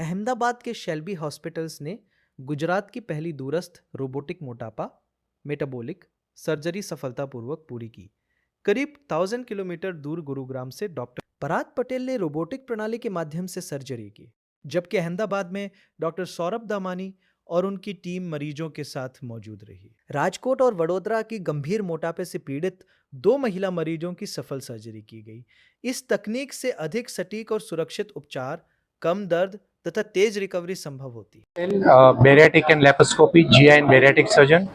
अहमदाबाद के Shelby hospitals ने गुजरात की पहली दूरस्थ रोबोटिक मोटापा मेटाबॉलिक सर्जरी सफलतापूर्वक पूरी की। करीब 1000 किलोमीटर दूर गुरुग्राम से डॉक्टर पराग पटेल ने रोबोटिक प्रणाली के माध्यम से सर्जरी की, जबकि अहमदाबाद में डॉक्टर सौरभ दामानी और उनकी टीम मरीजों के साथ मौजूद रही। राजकोट और वडोदरा की गंभीर मोटापे से पीड़ित 2 महिला मरीजों की सफल सर्जरी की गई। इस तकनीक से अधिक सटीक और सुरक्षित उपचार, कम दर्द तथा तेज रिकवरी संभव होती है। Bariatric and laparoscopy GI and bariatric surgeon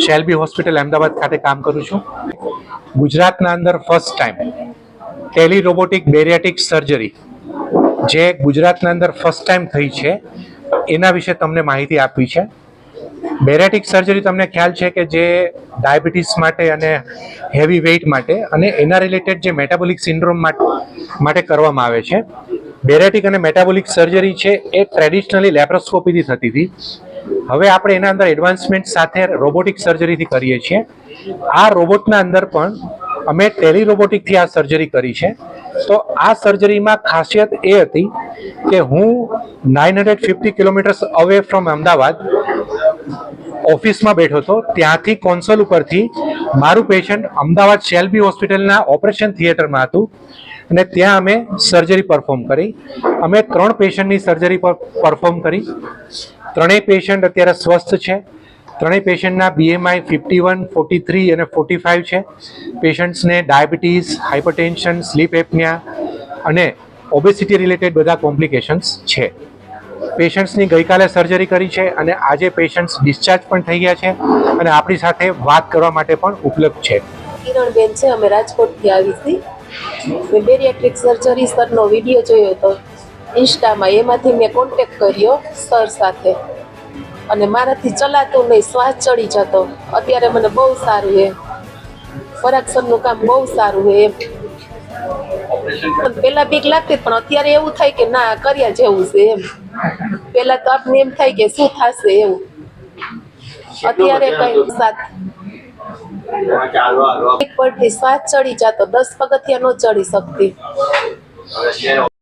Shalby hospital Ahmedabad ખાતે કામ કરું છું। ગુજરાતના અંદર first time telerobotic bariatric surgery જે ગુજરાતના અંદર ફર્સ્ટ ટાઈમ થઈ છે એના વિશે તમને માહિતી આપવી છે। બેરિયાટિક સર્જરી તમને ખ્યાલ છે કે જે ડાયાબિટીસ માટે અને હેવી વેઇટ માટે અને એના રિલેટેડ જે મેટાબોલિક સિન્ડ્રોમ માટે કરવામાં આવે છે। બેરિયાટિક અને મેટાબોલિક સર્જરી છે એ ટ્રેડિશનલી લેપ્રોસ્કોપીથી થતી હતી, હવે આપણે એના અંદર એડવાન્સમેન્ટ સાથે રોબોટિક સર્જરીથી કરીએ છીએ। આ રોબોટના અંદર પણ અમે ટેલી રોબોટિકથી આ સર્જરી કરી છે। તો આ સર્જરીમાં ખાસિયત એ હતી કે હું 950 કિલોમીટર્સ અવે ફ્રોમ અમદાવાદ ઓફિસમાં બેઠો હતો, ત્યાંથી કોન્સોલ ઉપરથી મારું પેશન્ટ અમદાવાદ શેલ્બી હોસ્પિટલના ઓપરેશન થિયેટરમાં હતું અને ત્યાં અમે સર્જરી પરફોર્મ કરી। અમે 3 પેશન્ટની સર્જરી પરફોર્મ કરી। ત્રણેય પેશન્ટ અત્યારે સ્વસ્થ છે। ત્રણેય પેશન્ટના BMI 51, 43 અને 45 છે। પેશન્ટ્સને ડાયાબિટીસ, હાઇપરટેન્શન, સ્લીપ એપનિયા અને ઓબેસિટી રિલેટેડ બધા કોમ્પ્લિકેશન્સ છે। પેશન્ટ્સની ગઈકાલે સર્જરી કરી છે અને આજે પેશન્ટ્સ ડિસ્ચાર્જ પણ થઈ ગયા છે અને આપણી સાથે વાત કરવા માટે પણ ઉપલબ્ધ છે। કિરણબેન છે, અમે રાજકોટથી આવી છીએ। મેં બેરિયાટ્રિક સર્જરી સરનો વિડીયો જોયો હતો ઇન્સ્ટામાં, એમાંથી મેં કોન્ટેક્ટ કર્યો સર સાથે અને મારાથી ચલાતું નહીં, શ્વાસ ચડી જતો। અત્યારે મને બહુ સારું છે, પરાગ સરનું કામ બહુ સારું છે એમ। પહેલા બીક લાગતી પણ અત્યારે એવું થાય કે ના કર્યા જેવું છે એમ। પહેલા તો આપને એમ થાય કે શું થશે એવું, અત્યારે કઈ સાથ એક પરથી શ્વાસ ચડી જતો, 10 પગથિયા ન ચડી શકતી।